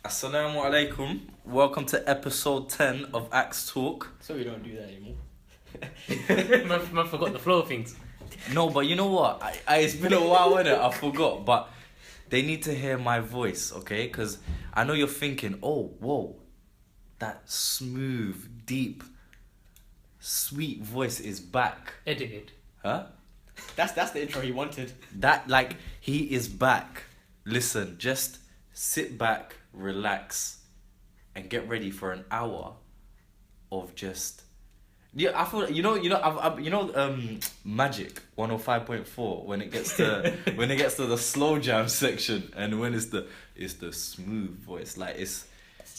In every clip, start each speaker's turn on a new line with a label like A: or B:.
A: Assalamu alaikum. Welcome to episode 10 of Akhs Talk.
B: So we don't do that anymore.
C: Man forgot the flow of things.
A: No, but you know what? It's been a while, innit? I forgot. But they need to hear my voice, okay? Because I know you're thinking, oh, whoa, that smooth, deep, sweet voice is back.
C: Edited.
A: Huh?
B: That's the intro he wanted.
A: He is back. Listen, just sit back, relax, and get ready for an hour of just... Yeah, I feel Magic 105.4 when it gets to the slow jam section, and when it's the smooth voice, like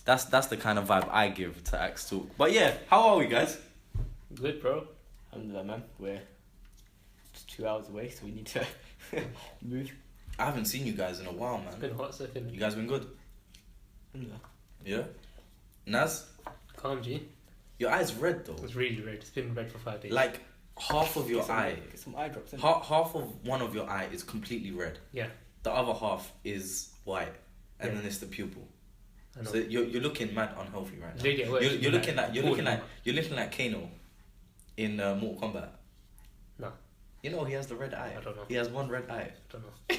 A: that's the kind of vibe I give to Akhs Talk. But yeah, how are we, guys?
C: Good, bro.
B: Alhamdulillah, man. We're just 2 hours away, so we need to move.
A: I haven't seen you guys in a while, man.
C: It's been hot second.
A: You guys been good?
B: Alhamdulillah.
A: Yeah. Naz,
C: Calm, G.
A: your eye's red though.
C: It's really red. It's been red for 5 days.
A: Like half of your eye.
B: Get some eye drops in.
A: Half of one of your eye is completely red.
C: Yeah.
A: The other half is white, and
C: Yeah.
A: then it's the pupil.
C: I know.
A: So you're looking mad unhealthy right now.
C: Lady at work,
A: You're
C: she's
A: looking
C: like,
A: you're looking like Kano in Mortal Kombat.
C: No.
A: You know he has the red eye.
C: I don't know.
A: He has one red eye.
C: I don't know.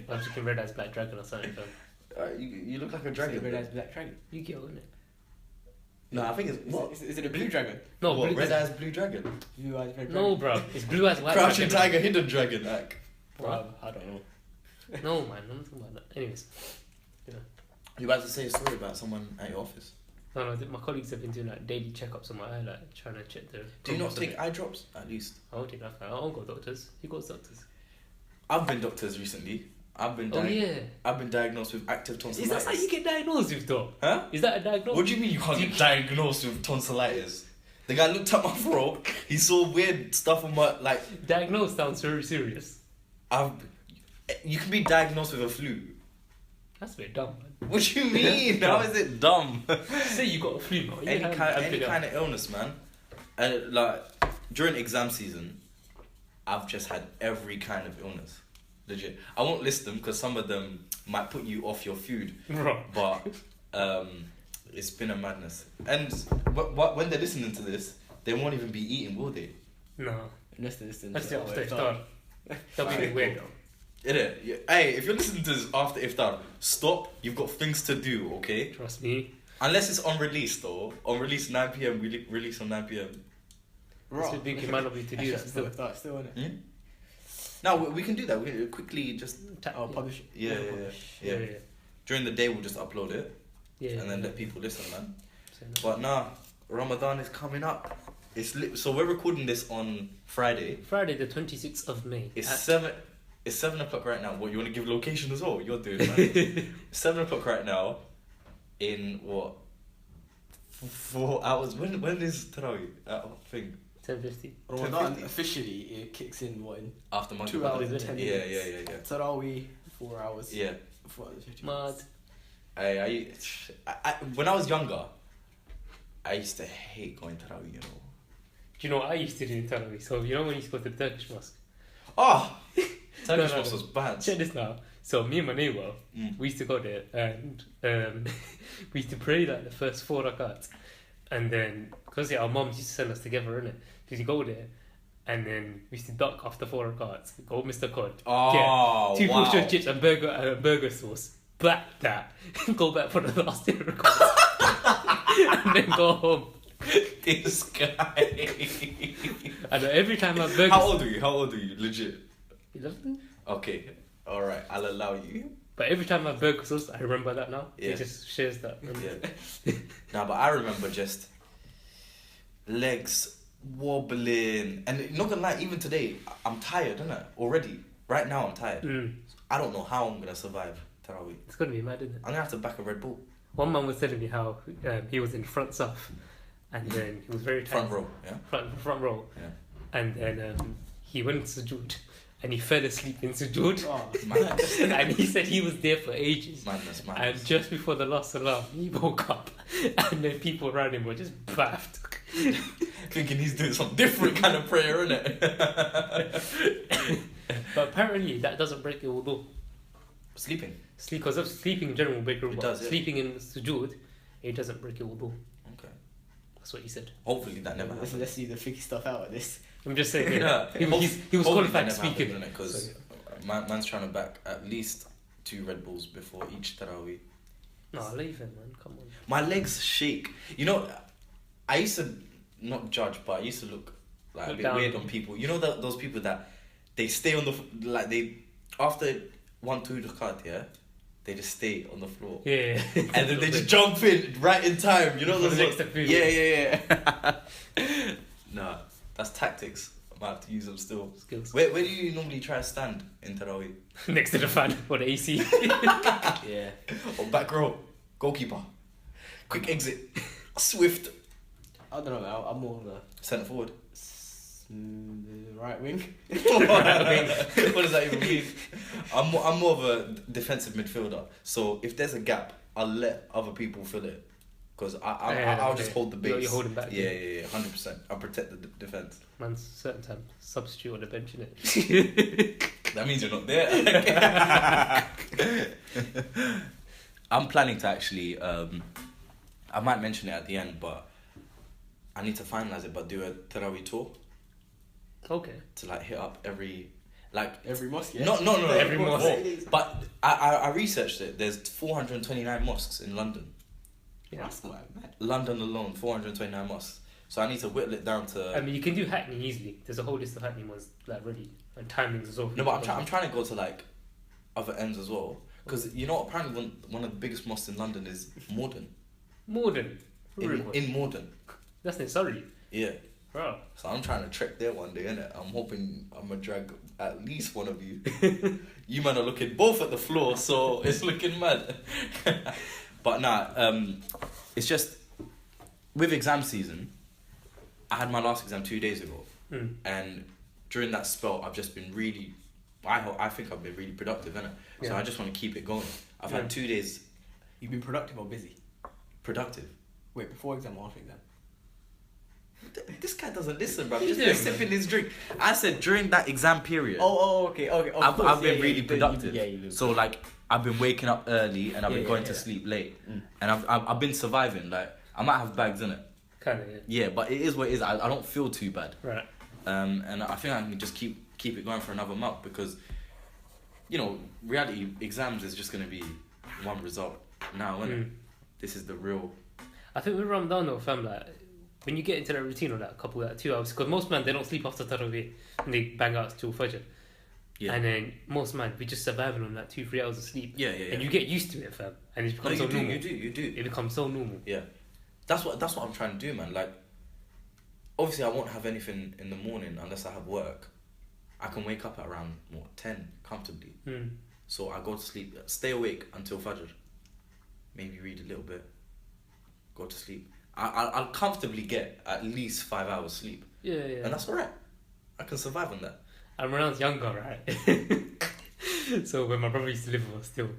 C: I was thinking red eyes black dragon or something.
A: You look like a dragon.
B: Red eyes black dragon.
C: You get on it.
A: No, I think it's
B: Is it a blue dragon?
C: No,
A: what,
C: blue,
A: red eyes blue dragon.
B: Blue eyes red dragon.
C: No, bro. It's blue eyes white
A: Crouching
C: dragon.
A: tiger, hidden dragon. Like.
B: Bro, I don't know.
C: No, man. I'm not talking about that. Anyways.
A: You about to say a story about someone at your office?
C: No, my colleagues have been doing like daily checkups on my eye, like trying to check the...
A: Do you not take eye drops at least?
C: I don't take that. I don't go doctors. He goes doctors.
A: I've been doctors recently. I've been diagnosed with active
C: Is
A: tonsillitis.
C: that how you get diagnosed with, though?
A: Huh?
C: Is that a diagnosis?
A: What do you mean you can't get diagnosed with tonsillitis? The guy looked at my throat. He saw weird stuff on my like.
C: Diagnosed sounds very serious.
A: You can be diagnosed with a flu.
C: That's a bit dumb, man.
A: What do you mean? How is it dumb?
C: Say you got a flu, man.
A: any kind of illness, man. And like during exam season, I've just had every kind of illness. Legit. I won't list them because some of them might put you off your food. But it's been a madness. And when they're listening to this, they won't even be eating, will they?
C: No.
B: Unless they listen
C: That's
B: to
C: the after iftar. That'll be weird, though.
A: Hey, if you're listening to this after iftar, stop. You've got things to do, okay?
C: Trust me.
A: Unless it's on release, though. On release 9 p.m. We release on 9 p.m.
C: This would be might not be to do that still.
B: Still in it.
A: No, we can do that. We can quickly just...
B: Publish it.
A: Yeah. During the day, we'll just upload it.
C: Yeah.
A: And then let people listen, man.
C: So,
A: But nah, Ramadan is coming up. It's so we're recording this on Friday.
C: Friday the 26th of May.
A: It's 7 o'clock right now. What, you want to give location as well? You're doing that. 7 o'clock right now. In what? 4 hours. When is Tarawih? Thing.
C: 10:50.
B: Ramadan officially it kicks in what in
A: After Maghrib.
B: 2 hours and 10 minutes.
A: Yeah.
B: Tarawih 4 hours.
A: Yeah.
B: 4 hours and 50
C: Mad.
B: minutes.
A: I when I was younger, I used to hate going Tarawih, you know.
C: Do you know what I used to do in Tarawih? So, you know when you used to go to the Turkish mosque?
A: Oh! Turkish
C: No.
A: mosque was bad.
C: Check this now. So, me and my neighbour, we used to go there and we used to pray like the first 4 rakats. And then, because our mums used to send us together, innit? We used to go there and then we used to duck after 4 rakats. Go Mr. Cod.
A: Oh,
C: Get 2
A: wow.
C: portion chips and burger sauce. Back that. Go back for the last 2 rakats. And then go home.
A: This guy.
C: And every time I burger...
A: How old are you? Legit.
C: 11?
A: Okay. Alright, I'll allow you.
C: But every time I burger sauce, I remember that now.
A: Yeah.
C: It just shares that.
A: Yeah. Nah, but I remember just legs wobbling. And not gonna lie, even today, I'm tired, innit? Already. Right now, I'm tired. I don't know how I'm gonna survive Tarawih.
C: It's gonna be mad, isn't it?
A: I'm gonna have to back a Red Bull.
C: One man was telling me how he was in front saf, and then he was very tired.
A: Front row, yeah?
C: Front row.
A: Yeah.
C: And then he went to sujood, and he fell asleep in sujood.
B: Oh,
A: Madness.
C: And he said he was there for ages.
A: Madness.
C: And just before the last salam, he woke up, and then people around him were just baffed.
A: Thinking he's doing some different kind of prayer, innit?
C: But apparently that doesn't break your wudu.
A: Sleeping.
C: Because of sleeping in general will break your
A: It
C: wudu.
A: does, yeah.
C: Sleeping in sujood, it doesn't break your wudu.
A: Okay.
C: That's what he said.
A: Hopefully that never happens.
B: Let's see the tricky stuff out of this.
C: I'm just saying.
A: Yeah.
C: He was qualified speaking.
A: Because man's trying to back at least 2 Red Bulls before each Tarawih.
C: No, leave him, man. Come on.
A: My legs shake. You know, I used to not judge, but I used to look like a bit
C: down.
A: weird on people. You know those people that they stay on the after 1-2 rakat, yeah, they just stay on the floor.
C: Yeah.
A: And then they just jump in right in time. You know
C: For the
A: those
C: next food.
A: Yeah. Nah, that's tactics. I might have to use them still.
C: Skills.
A: Where do you normally try to stand in Tarawih?
C: Next to the fan or the AC.
B: Yeah.
A: Or back row, goalkeeper, quick exit, swift,
B: I don't know, man. I'm more of a
A: centre forward.
B: right wing.
A: What does that even mean? I'm more of a defensive midfielder. So if there's a gap, I'll let other people fill it. Because I'll just hold the base.
C: You're holding back.
A: Yeah, 100%. I'll protect the defence.
C: Man's certain time substitute on the bench, innit?
A: That means you're not there. I'm planning to actually, I might mention it at the end, but I need to finalise it, but do a Tarawih tour
C: Okay.
A: to like hit up every
B: mosque, yeah?
A: No,
C: Every mosque.
A: But I researched it. There's 429 mosques in London.
C: Yeah.
B: That's quite mad.
A: London alone, 429 mosques. So I need to whittle it down to.
C: I mean, you can do Hackney easily. There's a whole list of Hackney ones like ready and timings as well.
A: No, but I'm trying to go to like other ends as well. Because you know, apparently one of the biggest mosques in London is Morden.
C: Morden.
A: In Morden.
C: That's not sorry.
A: Yeah.
C: Bro.
A: So I'm trying to trek there one day, innit? I'm hoping I'm gonna drag at least one of you. You man are looking both at the floor, so it's looking mad. But nah, it's just with exam season. I had my last exam 2 days ago, and during that spell, I've just been really. I think I've been really productive, innit? So
C: Yeah.
A: I just want to keep it going. I've had 2 days
B: You've been productive or busy?
A: productive.
B: Wait, before exam or after exam?
A: This guy doesn't listen, bro.
C: He's
A: Just
C: doing,
A: sipping his drink. I said during that exam period.
B: Okay.
A: I've been really productive.
B: You
A: so like I've been waking up early and I've been going to sleep late, and I've been surviving. Like I might have bags in it.
C: Kind of, yeah.
A: Yeah, but it is what it is. I don't feel too bad.
C: Right.
A: And I think I can just keep it going for another month because, you know, reality exams is just gonna be one result now, isn't it? This is the real.
C: I think with Ramadan though, fam, like when you get into that routine of that couple, that 2 hours, because most men they don't sleep after Tarawih and they bang out till Fajr.
A: Yeah.
C: And then most men we just surviving on like 2-3 hours of sleep.
A: Yeah.
C: And you get used to it, fam, and it becomes so normal.
A: You do.
C: It becomes so normal.
A: Yeah, that's what I'm trying to do, man. Like, obviously, I won't have anything in the morning unless I have work. I can wake up at around 10 comfortably. So I go to sleep, stay awake until Fajr. Maybe read a little bit. Go to sleep. I'll comfortably get at least 5 hours sleep.
C: Yeah.
A: And that's alright. I can survive on that.
C: And when I was younger, right? So when my brother used to live with us still,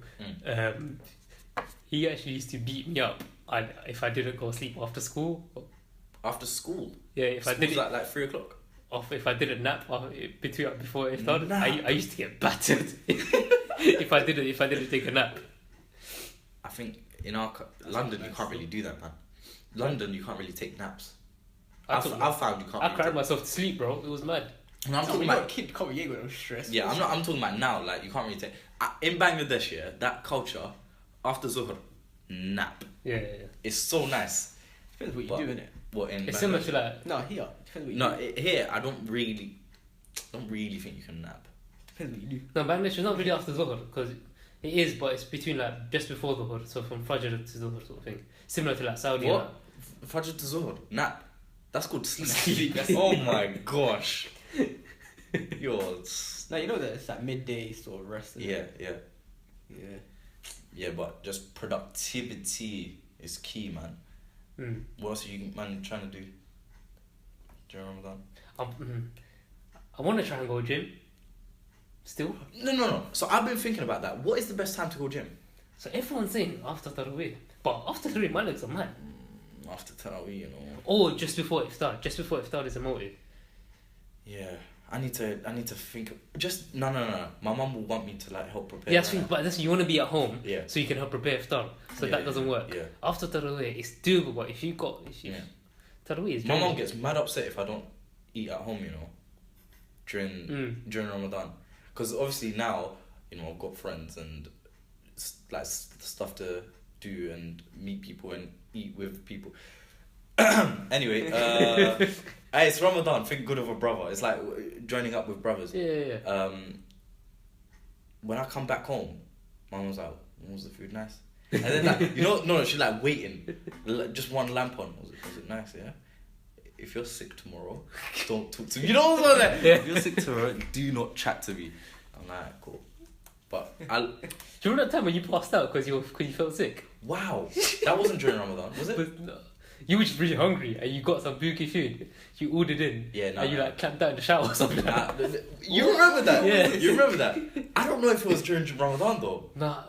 C: he actually used to beat me up if I didn't go sleep after school.
A: After school?
C: Yeah, if I didn't
A: like 3 o'clock?
C: if I didn't nap before iftar,
A: Nap?
C: I used to get battered if I didn't take a nap.
A: I think in London you can't really do that, man. London you can't really take naps. I've found you can't.
C: I
A: really
C: cried
A: take-
C: myself to sleep, bro. It was mad.
A: No, I'm talking
B: you got a
A: about.
B: kid, can't be with no stress.
A: Yeah, I'm talking about now. Like you can't really take. In Bangladesh, yeah, that culture after Zuhr, nap.
C: Yeah.
A: It's so nice.
B: Depends what you
A: But-
B: do, innit?
A: What in?
C: It's
A: Bangladesh?
C: similar to like
B: No, here. Depends what you
A: No,
B: do.
A: here I don't really think you can nap.
B: Depends what you do.
C: no, Bangladesh is not really after Zuhr because it is, but it's between like just before Zuhr, so from Fajr to Zuhr sort of thing. Similar to like Saudi.
A: What? Fajr to Zuhr, nap. That's called sleep.
B: Sleep, that's
A: Oh
B: sleep.
A: my gosh. You're.
B: No, you know that it's that midday sort of rest. Isn't
A: Yeah,
B: it?
A: yeah. Yeah, but just productivity is key, man. What else are you man trying to do during Ramadan?
C: I want to try and go gym. Still.
A: No. So I've been thinking about that. What is the best time to go gym?
C: So everyone's saying after Tarawih, but after Tarawih my legs are mad.
A: After Tarawih, you know.
C: Or just before iftar. Just before iftar is a motive.
A: Yeah. I need to think. Just no. My mum will want me to like help prepare.
C: Yeah, but that's you want to be at home,
A: Yeah.
C: so you can help prepare iftar. So that doesn't work.
A: Yeah.
C: After Tarawih, it's doable. But if you Tarawih is
A: My mum
C: draining.
A: gets mad upset if I don't eat at home. During Ramadan, because obviously now I've got friends and like stuff to do and meet people and eat with people. Anyway, it's Ramadan. Think good of a brother. It's like joining up with brothers.
C: Yeah.
A: When I come back home, mum was like, "Was the food nice?" And then like no, she's like waiting, just one lamp on. Was it nice? Yeah. If you're sick tomorrow, don't talk to me. You know what I'm saying?
C: Yeah.
A: If you're sick tomorrow, do not chat to me. I'm like, cool. But
C: Do you remember that time when you passed out because you felt sick?
A: wow, that wasn't during Ramadan, was it?
C: But no, you were just really hungry and you got some booky food. You ordered in.
A: Yeah, no.
C: And you like clamped out in the shower or something.
A: You remember that?
C: Yeah.
A: You remember that? I don't know if it was during Ramadan though.
C: Nah,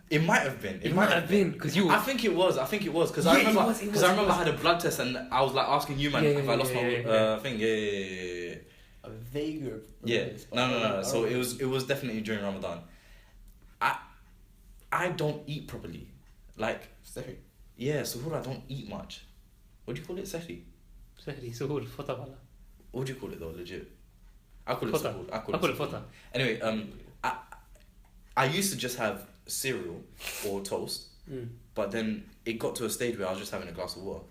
A: It might have been.
C: it might have been because you.
A: I think it was because
C: Yeah,
A: I remember
C: it was,
A: I remember I had a blood test and I was like asking you, man, if I lost my thing. Yeah.
B: A vague.
A: Yeah. No. So it was definitely during Ramadan. I don't eat properly. Like,
B: Sorry.
A: yeah, suhoor I don't eat much. What do you call it, sahri?
C: Sahri, suhoor, fata wala.
A: What do you call it though, legit? I call it
C: Fata.
A: suhoor. I call it
C: fata.
A: Anyway, I used to just have cereal or toast, but then it got to a stage where I was just having a glass of water.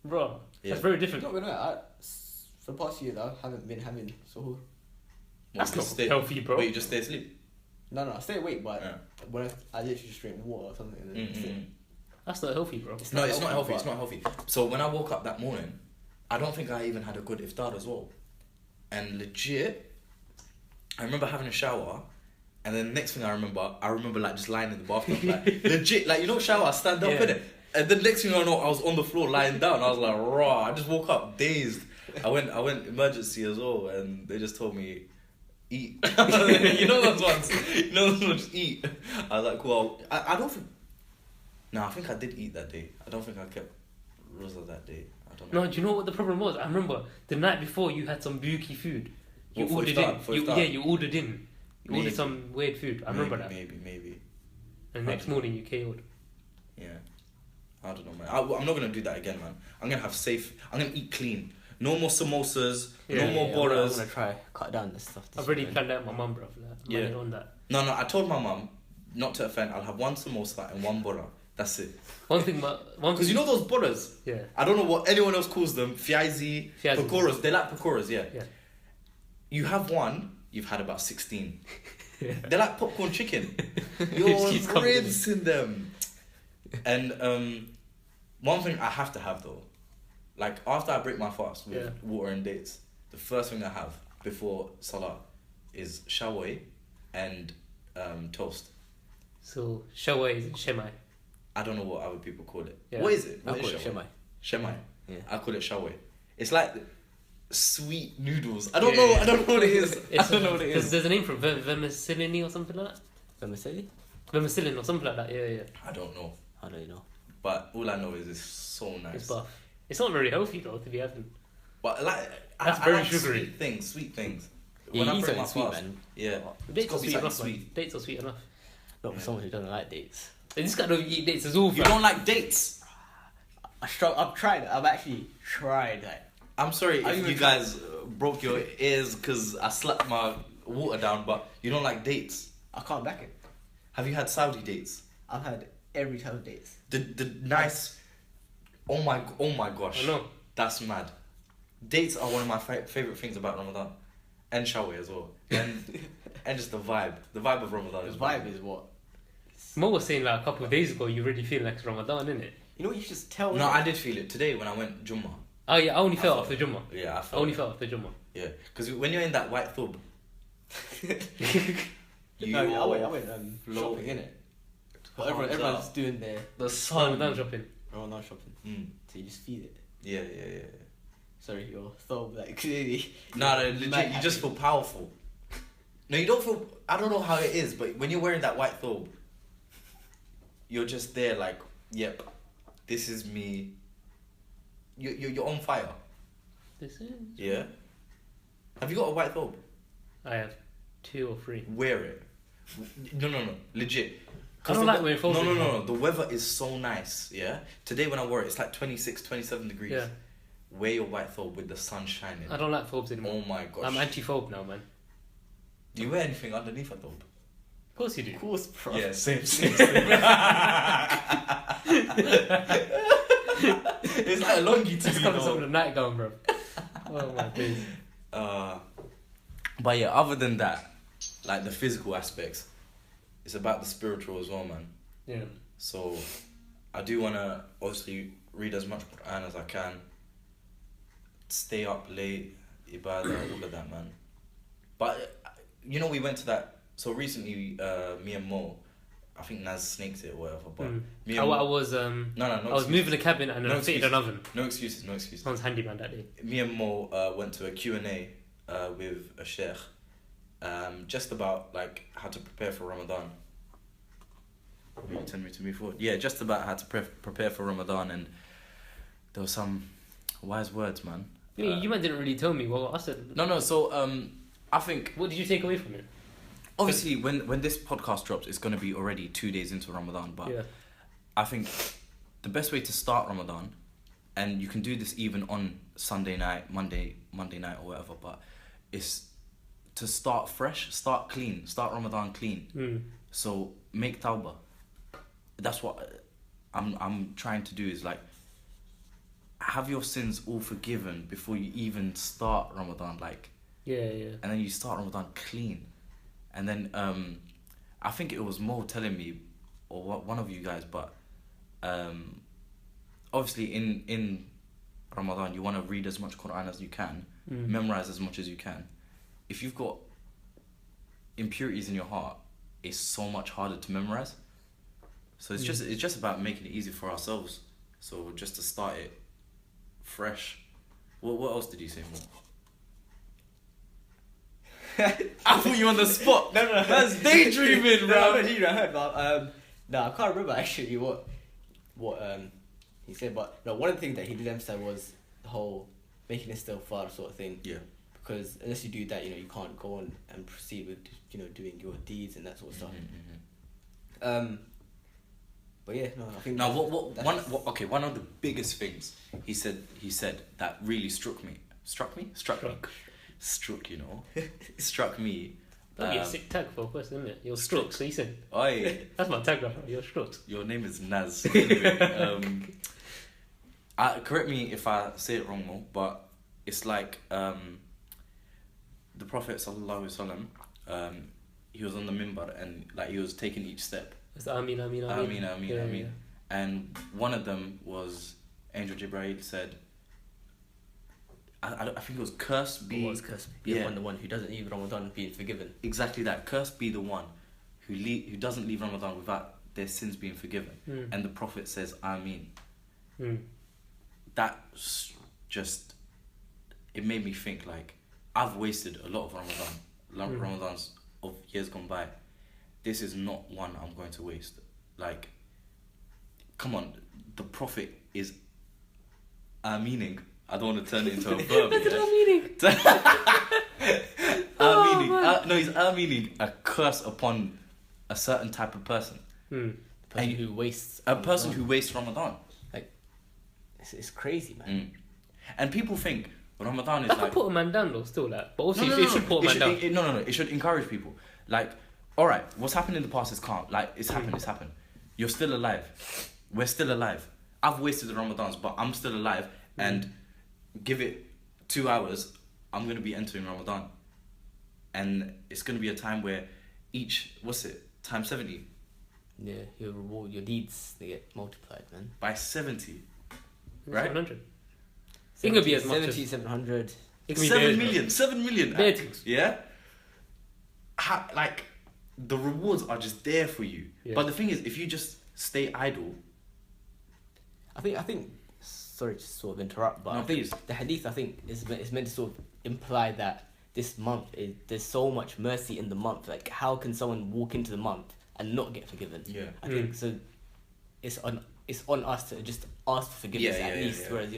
C: Bro,
A: Yeah.
C: that's very different.
B: Not gonna lie, for the past year I haven't been having suhoor.
C: That's
A: Just
C: not healthy, bro.
A: Wait, you just stay asleep?
B: No, I stay awake, but
A: Yeah.
B: when I literally just drink water or something. And then that's it.
C: That's not healthy, bro.
A: No, it's not healthy. It's not healthy. So when I woke up that morning, I don't think I even had a good iftar as well. And legit, I remember having a shower, and then the next thing I remember like just lying in the bathtub, like legit, like shower, I stand up in it, and the next thing I know, I was on the floor lying down. I was like, raw. I just woke up dazed. I went emergency as well, and they just told me, eat. Those ones. Those ones, just eat. I was like, cool. I don't think. No, I think I did eat that day. I don't think I kept rosa that day. I don't know.
C: No, do you know what the problem was? I remember the night before you had some booky food. You
A: What, for
C: ordered
A: iftar?
C: in.
A: For
C: You,
A: iftar?
C: yeah, you ordered in. You
A: Maybe.
C: ordered some weird food. I remember that.
A: Maybe.
C: And next morning you KO'd.
A: Yeah. I don't know, man. I'm not gonna do that again, man. I'm gonna eat clean. No more samosas. No more
B: I'm
A: boras.
B: gonna try cut down this stuff.
C: I've already planned out my mum, bro.
A: Yeah.
C: Yeah. On that.
A: No. I told my mum not to offend. I'll have one samosa and one bora. That's it.
C: One thing.
A: Because those boras.
C: Yeah.
A: I don't know what anyone else calls them. Fiazi, pakoras. They like pakoras, yeah.
C: Yeah.
A: You have one, you've had about 16.
C: Yeah.
A: They're like popcorn chicken.
C: She's
A: You're
C: coming.
A: rinsing them. And one thing I have to have though, like after I break my fast with water and dates, the first thing I have before salah is shawai and toast.
C: So shawai is shemai.
A: I don't know what other people call it.
C: Yeah.
A: What is it?
B: I
A: What
B: call
A: is
B: it shemai.
A: Shemai.
B: Yeah.
A: I call it shawai. It's like sweet noodles. I don't know. I don't know what it is. I don't know what it is.
C: There's a name for it, vermicelli or something like that.
B: Vermicelli?
C: Vermicillin or something like that. Yeah.
A: I don't know.
B: How do you know?
A: But all I know is it's so nice.
C: It's buff. It's not very healthy though to be having.
A: But like,
C: That's
A: I
C: very
A: like
C: sugary.
A: Sweet things.
B: Yeah,
A: When I
B: you eat
A: break my
B: something sweet,
A: fast,
B: man.
A: yeah,
C: Dates
A: gotta
C: are
A: be
C: sweet
A: something
C: enough,
A: sweet.
C: man. Dates are sweet enough.
B: Not for someone who doesn't like dates.
C: And this guy don't eat dates at all.
A: You
C: fam.
A: don't like dates?
B: I've tried. I've actually tried. Like,
A: I'm sorry
B: I
A: if
B: even
A: you guys broke your ears because I slapped my water down, but you don't like dates.
B: I can't back it.
A: Have you had Saudi dates?
B: I've had every type of dates.
A: The nice. Oh my gosh.
C: I know.
A: That's mad. Dates are one of my favorite things about Ramadan, and shawai as well, and just the vibe of Ramadan.
B: The
A: is
B: vibe is what.
C: Mo was saying like a couple of days ago, you really feel like it's Ramadan, innit?
B: You know what you just tell.
A: No, I did feel it today when I went Jummah.
C: Oh yeah, I only felt
A: felt
C: after
A: it.
C: Jummah.
A: Yeah, I
C: I
A: felt
C: only
A: it.
C: felt after Jummah.
A: Yeah, because when you're in that white thub,
B: No, I went
A: flow.
B: shopping, innit? But
A: Calms
B: everyone's
A: out.
B: doing their
A: The sun.
C: Ramadan shopping.
B: Ramadan shopping. So you just feel it.
A: Yeah.
B: Sorry, your thumb like clearly.
A: No, legit,
B: mad
A: you just
B: happy.
A: feel powerful. No, you don't feel. I don't know how it is, but when you're wearing that white thub, you're just there like, yep, this is me. You're on fire.
C: This is.
A: Yeah. Have you got a white thobe?
C: I have 2 or 3.
A: Wear it. No, legit.
C: I don't like wearing thobes.
A: No. The weather is so nice, yeah? Today when I wore it, it's like 26, 27 degrees.
C: Yeah.
A: Wear your white thobe with the sun shining.
C: I don't like thobes anymore.
A: Oh my gosh.
C: I'm anti-phobe now, man.
A: Do you wear anything underneath a thobe?
C: Of course you do.
B: Of course, bro.
A: Yeah, same. It's like a longie to
C: It's
A: me,
C: comes up with
A: though.
C: a nightgown, bro. Oh my days.
A: But yeah, other than that, like the physical aspects, it's about the spiritual as well, man.
C: Yeah.
A: So, I do want to obviously read as much Quran as I can. Stay up late, ibadah, all of that, man. But, you know, we went to that. So recently, me and Mo, I think Naz snaked it or whatever. But me and
C: I was
A: no
C: I was moving a cabin and I fitted an oven.
A: No excuses.
C: I was handyman that day.
A: Me and Mo went to a Q&A with a sheikh, just about like how to prepare for Ramadan. You tell me to move forward. Yeah, just about how to prepare for Ramadan, and there were some wise words, man.
C: You man didn't really tell me what I said.
A: No. So I think
C: What did you take away from it?
A: obviously when this podcast drops, it's gonna be already 2 days into Ramadan. But
C: Yeah.
A: I think the best way to start Ramadan, and you can do this even on Sunday night, Monday night or whatever, but it's to start fresh, start clean, start Ramadan clean. So make tawbah. That's what I'm trying to do, is like have your sins all forgiven before you even start Ramadan, like,
C: Yeah.
A: and then you start Ramadan clean. And then I think it was Mo telling me, or one of you guys, but obviously in Ramadan you want to read as much Quran as you can, memorize as much as you can. If you've got impurities in your heart, it's so much harder to memorize. So it's just about making it easy for ourselves. So just to start it fresh. What else did you say, Mo? I put you on the spot.
B: No.
A: That's daydreaming, bro.
B: I heard, but no, I can't remember actually what he said. But no, one of the things that he did emphasize was the whole making istighfar sort of thing.
A: Yeah.
B: Because unless you do that, you can't go on and proceed with doing your deeds and that sort of stuff. But yeah, no, I think
A: now one of the biggest things he said that really struck me, struck me.
C: That'd be a sick tag for a person, isn't it? You're struck, so you said.
A: Oi.
C: That's my tag, you're struck.
A: Your name is Naz. Anyway, correct me if I say it wrong, Mo, but it's like the Prophet sallallahu alaihi wasallam, he was on the minbar and like he was taking each step.
C: It's Ameen.
A: Yeah. And one of them was Angel Jibreel said, I think it was cursed be...
B: What was cursed be the one who doesn't leave Ramadan being forgiven.
A: Exactly that. Cursed be the one who doesn't leave Ramadan without their sins being forgiven. And the Prophet says, Ameen. That's just... It made me think, like, I've wasted a lot of Ramadans of years gone by. This is not one I'm going to waste. Like, come on, the Prophet is meaning. I don't want to turn it into a verb. He's meaning a curse upon a certain type of person.
B: The person who wastes
A: a person who wastes Ramadan.
B: Like, it's crazy, man.
A: And people think Ramadan is
C: I
A: like...
C: could put a man down though, still like. But also it should put a man down.
A: No. It should encourage people. Like, alright, what's happened in the past is calm. Like, it's happened. You're still alive. We're still alive. I've wasted the Ramadans, but I'm still alive. And give it 2 hours, I'm going to be entering Ramadan. And it's going to be a time where times 70?
B: Yeah, your reward, your deeds, they get multiplied, man.
A: By 70. Right?
C: 700. It could be as much
B: 70,
C: as...
B: 700.
C: It could be
A: 7 million.
C: Bare things.
A: Yeah? Like, the rewards are just there for you.
C: Yeah.
A: But the thing is, if you just stay idle...
B: I think sorry to sort of interrupt, but
A: No,
B: I think
A: please.
B: the hadith, I think, is meant to sort of imply that this month, there's so much mercy in the month. Like, how can someone walk into the month and not get forgiven?
A: Yeah.
B: I think so. It's on us to just ask for forgiveness at least.
A: Yeah.
B: Whereas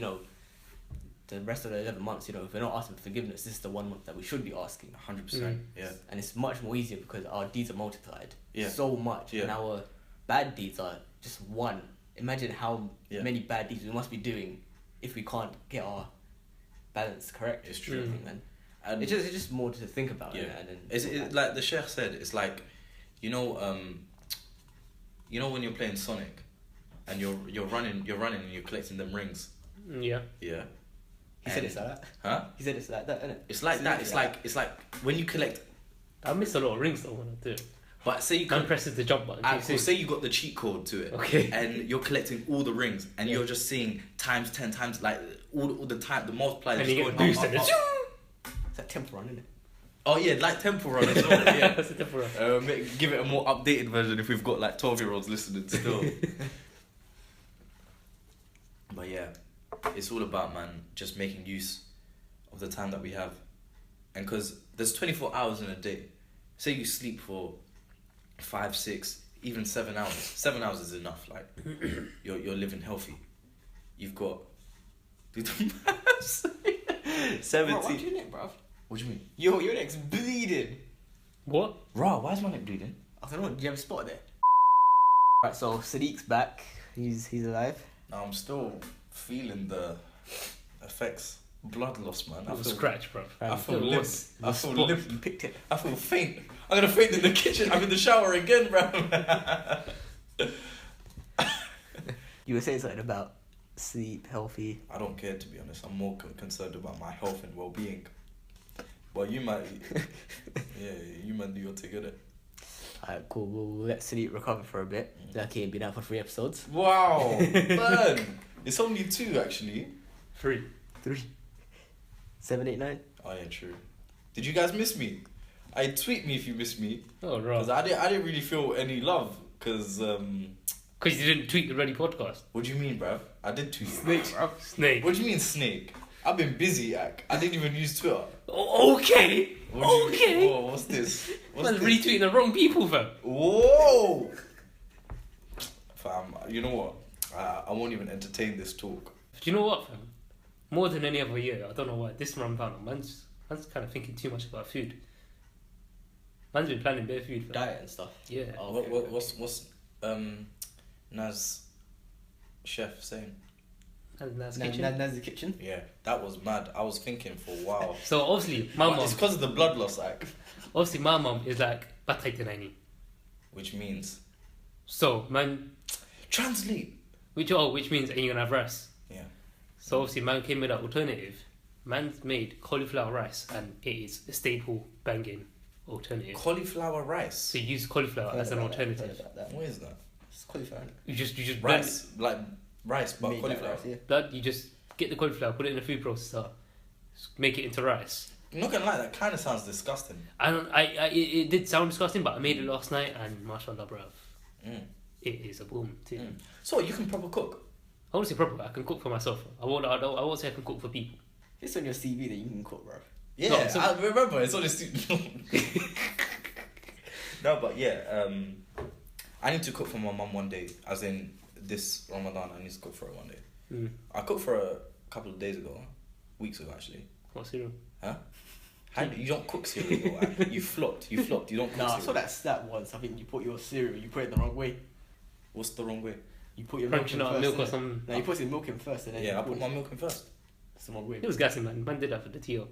B: the rest of the 11 months, you know, if we're not asking for forgiveness, this is the 1 month that we should be asking.
A: 100%. Yeah.
B: And it's much more easier because our deeds are multiplied so much,
A: Yeah.
B: and our bad deeds are just one. Imagine how many bad deeds we must be doing if we can't get our balance correct.
A: It's true,
B: man.
A: And
B: It's just more to think about.
A: Yeah.
B: And then
A: It's like the Sheikh said, it's like, you know when you're playing Sonic, and you're running and you're collecting them rings.
C: Yeah.
A: Yeah.
B: He said it's like that.
A: Huh?
B: He said it's like that, innit?
A: It's like that. It's like when you collect.
C: I miss a lot of rings though when I do it.
A: But say you
C: Man presses the jump button.
A: Cool, say you got the cheat code to it,
C: Okay.
A: and you're collecting all the rings, and you're just seeing times 10 times, like all the time, the multiplier.
C: And
A: just
C: you get
A: going
C: boosted.
B: It's like Temple Run, innit?
A: Oh yeah, like Temple Run as well. Yeah.
C: That's a different one.
A: Give it a more updated version if we've got like 12-year-olds listening still. But yeah, it's all about, man, just making use of the time that we have, and because there's 24 hours in a day. Say you sleep for 5, 6, even 7 hours. 7 hours is enough. Like you're living healthy. You've got do the maths. 17.
B: Bro, why'd you neck, bruv?
A: What do you mean?
B: Your neck's bleeding.
C: What?
A: Raw, why is my neck bleeding?
B: I don't know. Do you have a spot there? Right, so Sadiq's back. He's alive.
A: Now I'm still feeling the effects. Blood loss, man.
C: It was scratch, bro.
A: I feel
C: It
A: limp.
C: was.
A: I feel limp.
B: You picked it.
A: I feel faint. I'm gonna faint in the kitchen. I'm in the shower again, bro.
B: You were saying something about sleep, healthy.
A: I don't care, to be honest. I'm more concerned about my health and well-being. But you might, you might do your thing, innit?
B: Alright, cool. We'll let Sadiq recover for a bit. Like he ain't been out for 3 episodes.
A: Wow, man. It's only 2, actually.
C: 3.
B: 3. 7, 8, 9.
A: Oh yeah, true. Did you guys miss me? Tweet me if you miss me.
C: Oh,
A: Because
C: right.
A: I didn't really feel any love. Because,
C: Because you didn't tweet the Ready podcast.
A: what do you mean, bruv? I did tweet you.
B: Snake, bro.
C: Snake.
A: What do you mean, snake? I've been busy, Ak. I didn't even use Twitter.
C: Okay.
A: What do you-
C: Okay.
A: Whoa, what's this? What's
C: Man's
A: this?
C: retweeting the wrong people, fam.
A: Whoa! Fam, you know what? I won't even entertain this talk.
C: Do you know what, fam? More than any other year, I don't know why, this Ramadan, man's kind of thinking too much about food. Man's been planning bare food, fam.
B: Diet and stuff.
C: Yeah.
B: Oh, okay,
A: What's Naz chef saying?
C: That's kitchen.
B: That's the kitchen.
A: Yeah, that was mad. I was thinking for a while.
C: So obviously, my
A: But
C: mum,
A: it's because of the blood loss, Ak.
C: obviously my mum is like, batay
A: Which means...
C: So, man,
A: Translate!
C: which means are you gonna have rice?
A: Yeah.
C: So obviously, man came with an alternative. Man's made cauliflower rice, and it is a staple banging alternative.
A: Cauliflower rice.
C: So you use cauliflower as an alternative.
A: What is that?
B: It's cauliflower.
C: You just blend
A: Rice. Like rice, but cauliflower.
B: Yeah.
C: that. You just get the cauliflower, put it in a food processor, make it into rice.
A: I'm not gonna lie, that kind of sounds disgusting.
C: It did sound disgusting, but I made it last night, and mashallah, bruv, it is a boom too.
A: So you can proper cook.
C: I want to say proper. I can cook for myself. I won't say I can cook for people.
B: It's on your CV that you can cook, bro.
A: Yeah,
C: No, so-
A: I remember. It's on the No, but yeah, I need to cook for my mum one day. As in this Ramadan, I need to cook for her one day. I cooked for her a couple of days ago, weeks ago actually.
C: What cereal?
A: Huh? You don't cook cereal. Though, you flopped. You don't cook
B: Nah, I
A: cereal.
B: saw that stat once. I think you put your cereal, you put it the wrong way.
A: What's the wrong way?
B: You put your milk
C: Crunching
B: in
C: out
B: first.
C: milk or
B: innit?
C: something.
B: No, you put your milk in first and then
A: Yeah, I
B: you
A: put my milk in first.
B: It's the wrong way.
C: It was gassy, man. Man did that for the TO.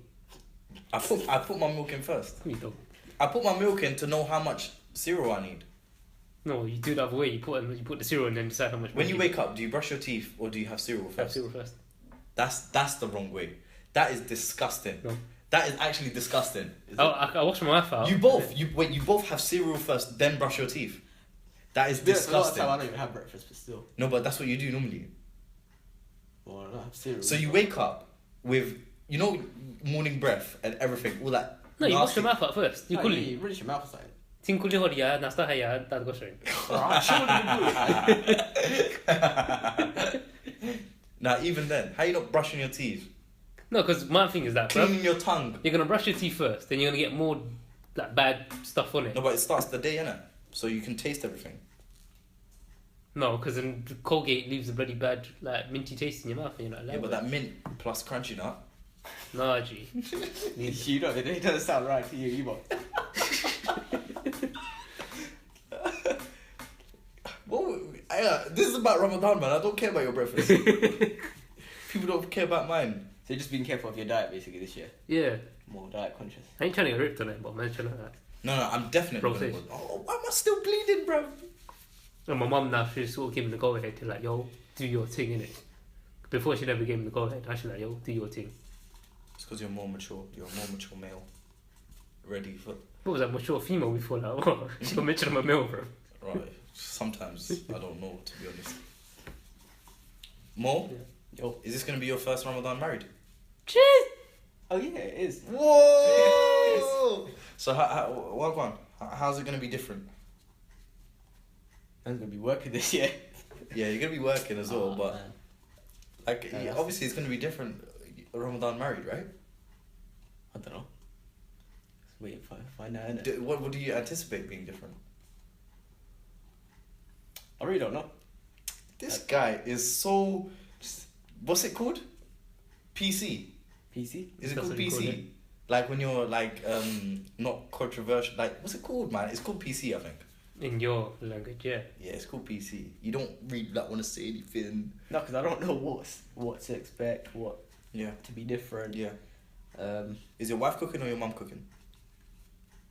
A: I put my milk in first.
C: You don't.
A: I put my milk in to know how much cereal I need.
C: No, you do the other way. You put the cereal and then decide how much.
A: When
C: milk
A: you wake up, do you brush your teeth or do you have cereal
C: have
A: first?
C: cereal first.
A: That's the wrong way. That is disgusting.
C: No.
A: That is actually disgusting. Is it?
C: I wash my mouth out.
A: You both have cereal first, then brush your teeth. That is
B: There's a lot of
A: disgusting.
B: time I don't even have breakfast, but still.
A: No, but that's what you do normally.
B: Well, I don't have cereal.
A: So you wake up with morning breath and everything, all that.
C: No, you wash
A: nasty-
C: your mouth out first. You
B: No,
C: cool
B: you rinse your mouth aside.
C: Tinkuli horia, nasta haya, that goes right.
A: Now, even then, how you not brushing your teeth?
C: No, because my thing is that, bro,
A: Cleaning your tongue.
C: you're gonna brush your teeth first, then you're gonna get more like bad stuff on it.
A: No, but it starts the day, innit? So you can taste everything.
C: No, because then the Colgate leaves a bloody bad, like, minty taste in your mouth and you're not allowed
A: Yeah, but
C: it.
A: that mint plus crunchy nut.
C: Nah, G.
B: You know, it doesn't sound right to you either.
A: Well, this is about Ramadan, man. I don't care about your breakfast. People don't care about mine.
B: So you're just being careful of your diet basically this year.
C: Yeah.
B: More diet conscious.
C: I ain't trying to get ripped on it, but I'm trying to, like...
A: No, I'm definitely
C: Bro,
A: gonna
C: say.
A: go. Oh, why am I still bleeding, bro?
C: And my mum now, she's sort of giving the go ahead to, like, yo, do your thing, innit? Before she never gave me the go ahead, I should like, yo, do your thing.
A: It's because you're more mature. You're a more mature male. Ready for...
C: What was that, mature female before, like, what? She got mentioned I'm a male, bro.
A: Right. Sometimes I don't know, to be honest. Mo,
B: Yeah. Yo.
A: is this gonna be your first Ramadan married?
C: Cheers!
B: Oh yeah, it is.
A: Whoa! So how's it gonna be different?
B: I'm gonna be working this year.
A: Yeah, you're gonna be working as well, but
B: man.
A: like
B: Yeah, that's-
A: obviously it's gonna be different. Ramadan married, right?
B: I don't know. Just wait and find out, innit?
A: What do you anticipate being different?
B: I really don't know.
A: This guy is so. What's it called? PC.
B: PC?
A: Is it
C: That's
A: called
C: what you call
A: PC?
C: it.
A: Like when you're like not controversial. Like what's it called, man? It's called PC, I think.
C: In your language, yeah.
A: Yeah, it's called PC. You don't really want to say anything.
B: No, because I don't know what to expect, what
A: Yeah.
B: to be different.
A: Yeah.
B: Um,
A: Is your wife cooking or your mum cooking?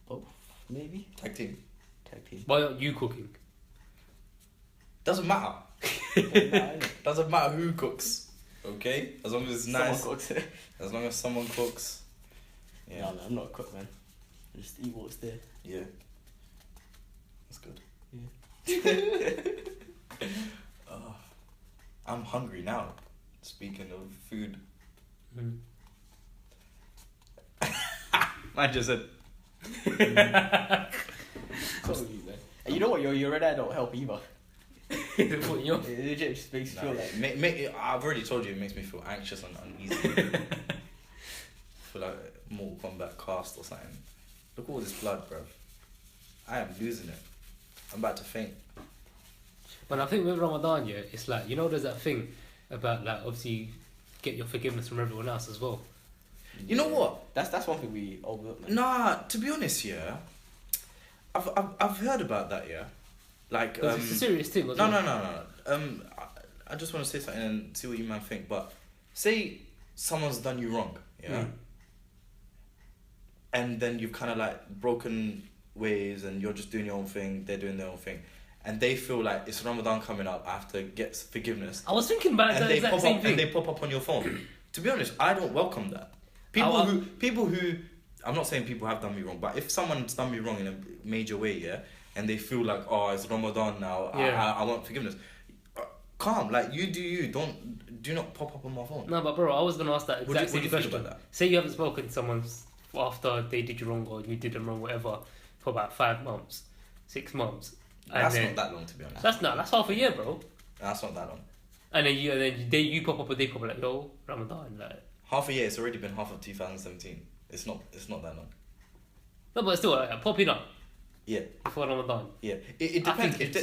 B: both maybe
A: Tag team.
B: tag team.
C: Why aren't you cooking?
A: Doesn't matter.
B: Nah, innit?
A: Doesn't matter who cooks. Okay? As long as it's nice.
B: Someone cooks it.
A: As long as someone cooks. Yeah.
B: No, I'm not a cook, man. I just eat what's there.
A: Yeah. That's good.
B: Yeah.
A: Oh, I'm hungry now. Speaking of food.
C: Mm.
A: Man just said.
B: Told you, man. And you know what? Your red eye don't help either.
C: Putting you off.
B: It legit just makes you feel like.
A: I've already told you it makes me feel anxious and uneasy. Feel like Mortal Kombat cast or something. Look at all this blood, bro. I am losing it. I'm about to faint.
C: But I think with Ramadan, yeah, it's like, you know, there's that thing about, like, obviously get your forgiveness from everyone else as well.
A: You know what?
B: That's one thing we overlook, man.
A: Nah, to be honest, yeah. I've heard about that, yeah. Like
C: 'Cause it's a serious thing.
A: No. I just want to say something and see what you man think. But say someone's done you wrong, yeah,
C: Mm.
A: and then you've kind of like broken ways, and you're just doing your own thing. They're doing their own thing, and they feel like it's Ramadan coming up. I have to get forgiveness,
C: I was thinking about
A: and
C: that
A: they
C: exact
A: pop
C: same
A: up
C: thing.
A: and they pop up on your phone. To be honest, I don't welcome that. People who I'm not saying people have done me wrong, but if someone's done me wrong in a major way, yeah, and they feel like, oh, it's Ramadan now,
C: Yeah.
A: I want forgiveness. Calm, like you do you. Do not pop up on my phone.
C: No, but bro, I was gonna ask that
A: What do
C: exact
A: you
C: same
A: feel
C: question.
A: about that?
C: Say you haven't spoken to someone after they did you wrong or you did them wrong, whatever, for about 5 months, 6 months. And
A: That's
C: then,
A: not that long, to be honest.
C: That's half a year, bro.
A: That's not that long.
C: And then you pop up or they pop up like, yo, Ramadan, like.
A: Half a year. It's already been half of 2017. It's not that long.
C: No, but still, like, popping up
A: Yeah,
C: before Ramadan.
A: yeah. It
C: I
A: depends.
C: think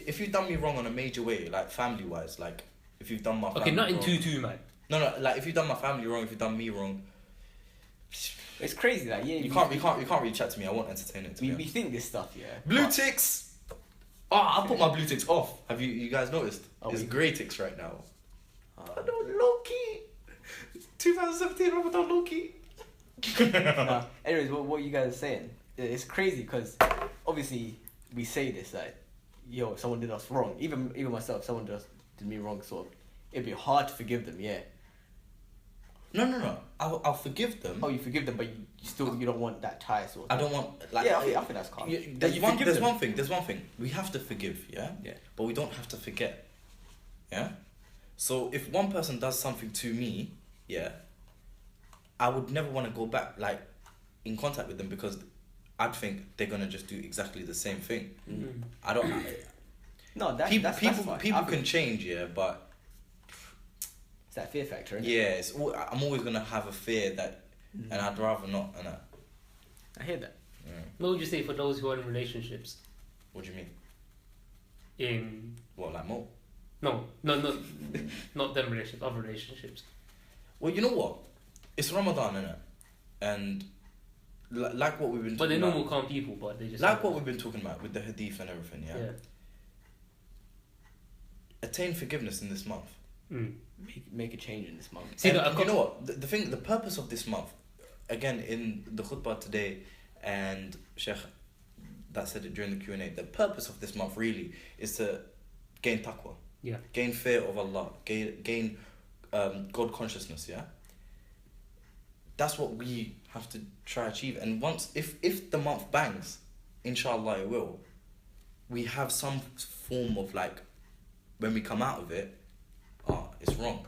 A: If you've done me wrong on a major way, like family wise, like if you've done my family
C: Okay, not in
A: wrong,
C: 2-2, man.
A: No, like if you've done my family wrong, if you've done me wrong,
B: It's crazy, like yeah.
A: you can't really chat to me. I won't entertain it. To
B: We
A: be
B: we
A: honest.
B: think this stuff, yeah.
A: Blue
B: but-
A: ticks. Oh, I put my blue ticks off. Have you guys noticed?
B: Oh,
A: It's
B: we-
A: grey ticks right now.
B: Uh,
A: I know, low key. 2017 Ramadan low key.
B: anyways, what you guys are saying, it's crazy because obviously we say this like, yo, someone did us wrong. Even myself, someone did me wrong. Sort of, it'd be hard to forgive them. Yeah.
A: No. I'll forgive them.
B: Oh, you forgive them, but you don't want that tie. Sort of.
A: I don't want like.
B: Yeah, I think that's calm.
A: There's
B: You
A: one.
B: forgive
A: There's
B: them.
A: one thing. There's one thing. We have to forgive. Yeah.
B: Yeah.
A: But we don't have to forget. Yeah. So if one person does something to me, yeah, I would never want to go back like in contact with them because I'd think they're gonna just do exactly the same thing.
C: Mm.
A: I don't.
B: No, that's
A: people
B: fine.
A: people
B: I
A: can
B: think
A: change, yeah, but
B: it's that fear factor. Isn't
A: yeah, I'm always gonna have a fear that,
B: it?
A: and I'd rather not. And
B: I hear that.
A: yeah.
C: What would you say for those who are in relationships?
A: What do you mean?
C: in
A: What, like more?
C: no, not them relationships, other relationships.
A: Well, you know what? It's Ramadan, innit? And like what we've been
C: But
A: talking
C: they're
A: about.
C: normal, calm people, but they just
A: Like what we've been talking about with the hadith and everything, yeah?
C: Yeah.
A: Attain forgiveness in this month.
B: Make a change in this month.
C: See,
A: And you know what? The purpose of this month, again, in the khutbah today, and Sheikh that said it during the Q&A, the purpose of this month really is to gain taqwa.
C: Yeah.
A: Gain fear of Allah. Gain God consciousness, yeah? That's what we have to try achieve. And once, if the month bangs, inshallah it will, we have some form of like, when we come out of it, it's wrong.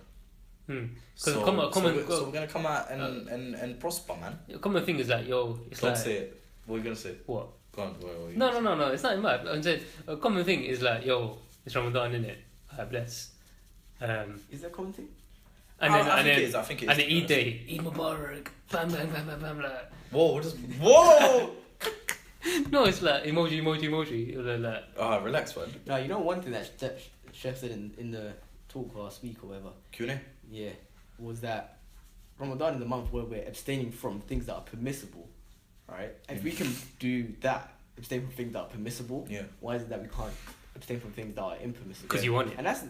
A: So we're gonna come out and prosper, man.
C: A common thing is like, yo, it's
A: Don't
C: like...
A: say it. What are you gonna say?
C: What?
A: Go on. What are you
C: No,
A: gonna say?
C: it's not mad. I'm saying, a common thing is like, yo, it's Ramadan, innit? Bless.
B: Is that a common thing?
C: And then,
A: I
C: and
A: think
C: then,
A: it is. I think it is.
C: and then Eid day, Eid Mubarak, bam, bam, bam, bam, bam, like.
A: Whoa! Whoa!
C: No, it's like emoji. Like,
A: Relax, man.
B: No, you know one thing that Chef said in the talk last week or whatever.
A: Q&A.
B: Yeah, was that Ramadan is the month where we're abstaining from things that are permissible, right? If we can do that, abstain from things that are permissible,
A: Yeah.
B: why is it that we can't abstain from things that are impermissible?
C: because you want it.
B: And that's,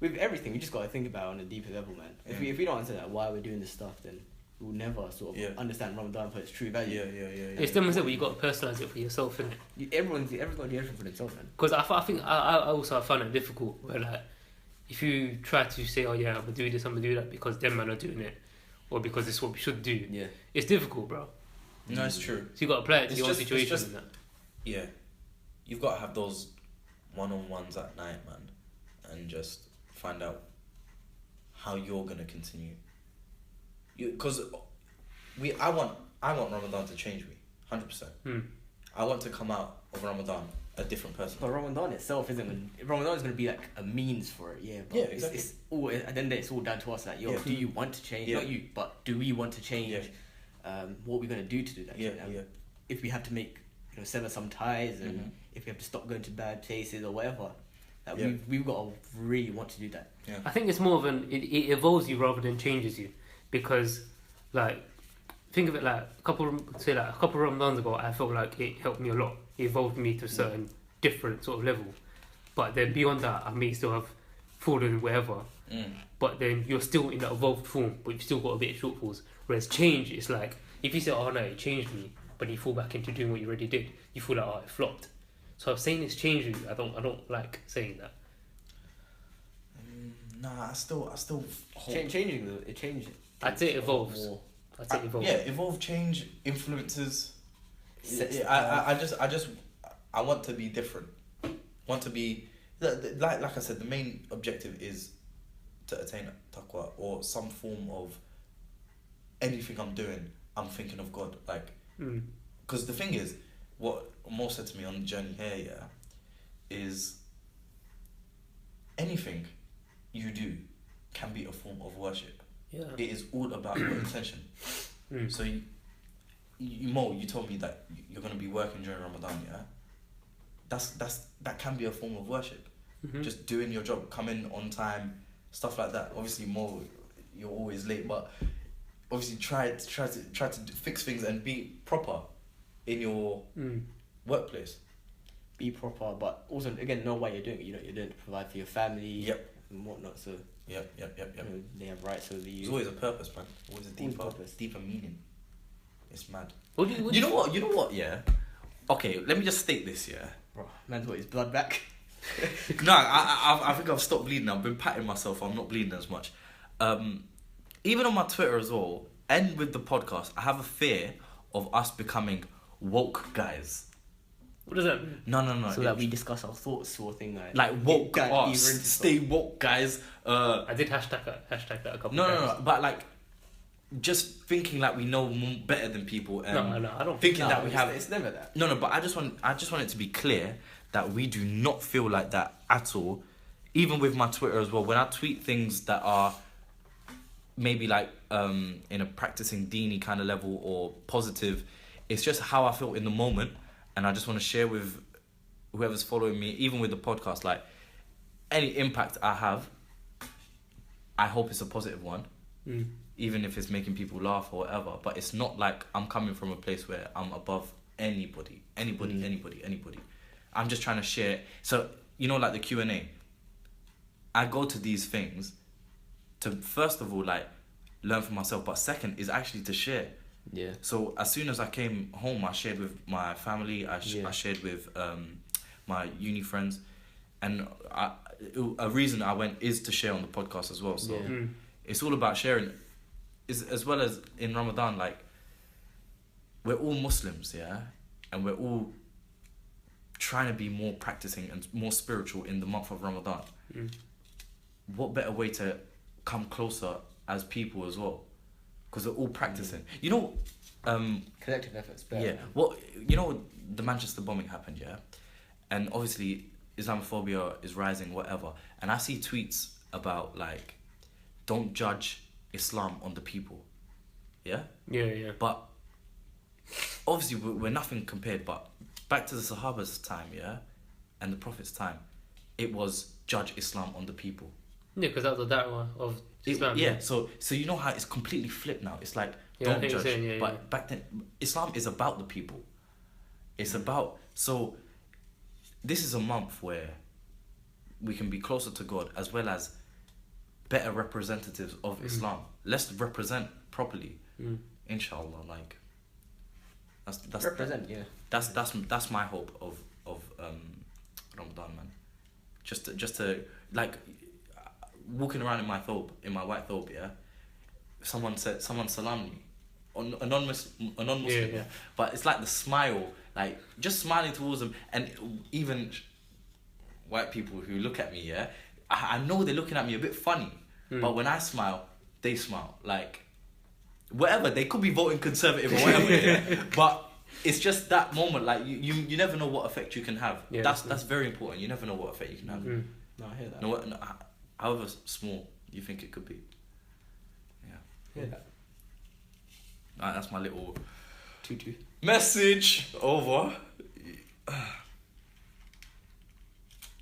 B: with everything, we just got to think about it on a deeper level, man. If we don't answer that, why we're doing this stuff, then we'll never sort of understand Ramadan for its true value.
A: Yeah.
C: It's them that you got to personalise it for yourself, innit?
B: Everyone's got to do everything for themselves, man.
C: Because I think I also find it difficult where like if you try to say, oh yeah, I'm gonna do this, I'm gonna do that because them man are doing it, or because it's what we should do.
B: Yeah,
C: it's difficult, bro.
A: No, it's true.
C: So you got to apply it to
A: It's
C: your own
A: just-
C: situation.
A: it's just-
C: and that.
A: Yeah. You've got to have those one-on-ones at night, man, and just find out how you're gonna continue. Because I want Ramadan to change me, 100%. I want to come out of Ramadan a different person.
B: but Ramadan itself Ramadan is going to be like a means for it. Yeah, but
A: Yeah, exactly.
B: It's all at the end of the day, it's all down to us. Like,
A: Yeah.
B: do you want to change?
A: Yeah.
B: Not you, but do we want to change? What we're going to do to do that?
A: Yeah,
B: change?
A: yeah.
B: If we have to make sever some ties, and
A: Mhm.
B: if we have to stop going to bad places or whatever, that
A: Yeah.
B: we've got to really want to do that.
A: Yeah.
C: I think it's more of it evolves you rather than changes you, because like think of it like a couple Ramadans ago, I felt like it helped me a lot. It evolved me to a certain different sort of level, but then beyond that, I may still have fallen wherever. But then you're still in that evolved form, but you've still got a bit of shortfalls. Whereas change, it's like if you say, "Oh no, it changed me," but you fall back into doing what you already did, you feel like, "Oh, it flopped." So I'm saying it's changed you. I don't like saying that.
A: Nah, I still hold.
B: It changes.
C: I'd say it evolves. I'd say it evolves.
A: Yeah, evolve, change, influences.
B: Sets
A: I want to be different. Want to be like I said. The main objective is to attain taqwa or some form of anything I'm doing. I'm thinking of God, like, because the thing is, what Mo said to me on the journey here, is anything you do can be a form of worship.
C: Yeah.
A: It is all about your intention. So Mo, you told me that you're gonna be working during Ramadan, yeah. That can be a form of worship. Just doing your job, coming on time, stuff like that. Obviously, Mo, you're always late, but obviously try to fix things and be proper in your workplace.
B: Be proper, but also again know why you're doing it. You're doing it to provide for your family.
A: Yep.
B: And whatnot. So
A: Yep.
B: they have rights over you.
A: There's always a purpose, man. Always a
B: purpose.
A: deeper meaning. It's mad.
C: You
A: know what? Yeah. Okay, let me just state this. Yeah.
B: Bro, man's got his blood back.
A: No, I think I've stopped bleeding. I've been patting myself. I'm not bleeding as much. Even on my Twitter as well, and with the podcast, I have a fear of us becoming woke guys.
C: What does that mean?
A: No.
B: So that we discuss our thoughts, sort of thing.
A: Like woke
B: Get
A: us,
B: deeper into
A: stay woke guys.
C: I did hashtag that a couple
A: No,
C: times.
A: but like, just thinking like we know better than people. And
C: No, I don't.
A: thinking that we have.
B: It's never that.
A: No, but I just want it to be clear that we do not feel like that at all. Even with my Twitter as well, when I tweet things that are maybe like in a practicing dini kind of level or positive, it's just how I feel in the moment, and I just want to share with whoever's following me, even with the podcast, like any impact I have, I hope it's a positive one. Even if it's making people laugh or whatever. But it's not like I'm coming from a place where I'm above anybody. I'm just trying to share. So, you know, like the Q&A. I go to these things to, first of all, like, learn for myself. But second is actually to share.
B: Yeah.
A: So as soon as I came home, I shared with my family. I shared with my uni friends. And a reason I went is to share on the podcast as well. So it's all about sharing. As well as in Ramadan, like, we're all Muslims, yeah? And we're all trying to be more practicing and more spiritual in the month of Ramadan. What better way to come closer as people as well? Because we're all practicing. You know...
B: collective efforts. Better.
A: Yeah. Well, you know, the Manchester bombing happened, yeah? And obviously, Islamophobia is rising, whatever. And I see tweets about, like, don't judge Islam on the people. Yeah?
C: Yeah.
A: But obviously we're nothing compared, but back to the Sahaba's time, yeah? And the Prophet's time, it was judge Islam on the people.
C: Yeah, because that was the da'wah of Islam.
A: So you know how it's completely flipped now. It's like,
C: Yeah, I
A: don't
C: think
A: judge.
C: so,
A: But back then, Islam is about the people. It's about... So this is a month where we can be closer to God as well as better representatives of Islam. Let's represent properly, inshallah. Like that's
B: represent.
A: That's my hope of Ramadan, man. Just to like walking around in my thobe, in my white thobe, yeah. Someone salamed me, a non-Muslim,
C: Yeah.
A: But it's like the smile, like just smiling towards them, and even white people who look at me, yeah. I know they're looking at me a bit funny, but when I smile, they smile. Like, whatever, they could be voting Conservative or whatever, yeah? But it's just that moment, like, you never know what effect you can have.
C: Yeah,
A: that's very important. You never know what effect you can have.
B: No, I hear that.
A: No, however small you think it could be. Yeah. That's my little
B: Tutu.
A: message over.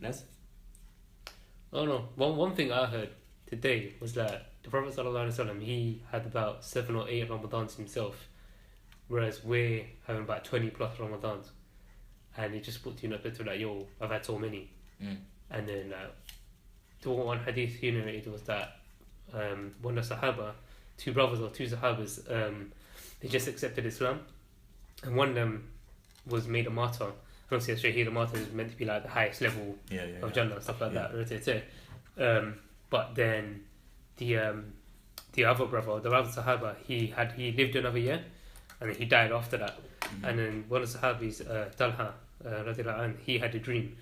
B: Nice.
C: Oh no, one thing I heard today was that the Prophet ﷺ, he had about 7 or 8 Ramadans himself, whereas we're having about 20 plus Ramadans, and he just put you in a bit of like, yo, I've had so many. And then the one hadith he narrated was that one of the Sahaba, 2 brothers or 2 Sahabas, they just accepted Islam, and one of them was made a martyr. Obviously, a Shaheed, a martyr is meant to be like the highest level of Jannah and stuff like that. But then the other brother, the other Sahaba, he lived another year, and then he died after that. And then one of the Sahabis, Talha, radiallahu anh, he had a dream,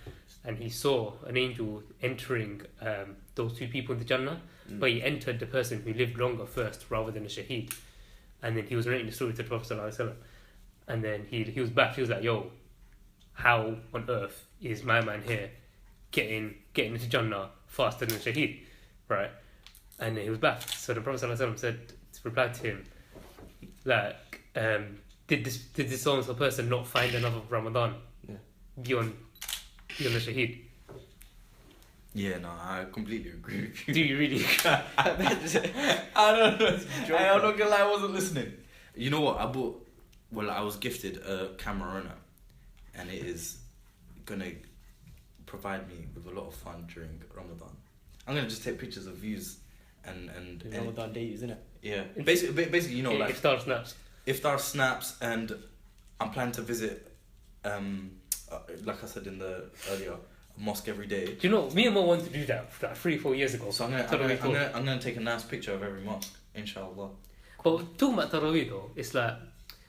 C: and he saw an angel entering those 2 people in the Jannah, but he entered the person who lived longer first rather than a Shaheed. And then he was narrating the story to the Prophet ﷺ, and then he was back. He was like, yo, how on earth is my man here getting into Jannah faster than Shaheed, right? And then he was back. So the Prophet ﷺ replied to him, like, did this so-and-so person not find another Ramadan beyond the Shaheed?
A: Yeah, no, I completely agree with you.
C: Do you really?
A: I don't know. I'm not gonna lie, I wasn't listening. You know what? I was gifted a camera, and it is gonna provide me with a lot of fun during Ramadan. I'm gonna just take pictures of views and
B: Ramadan days, isn't it?
A: Yeah, basically, you know, like
C: Iftar
A: snaps, and I'm planning to visit, like I said in the earlier, a mosque every day.
C: Do you know, me and Mo wanted to do that like 3-4 years ago.
A: So I'm gonna take a nice picture of every mosque, inshallah.
C: But talking about Taraweeh though, it's like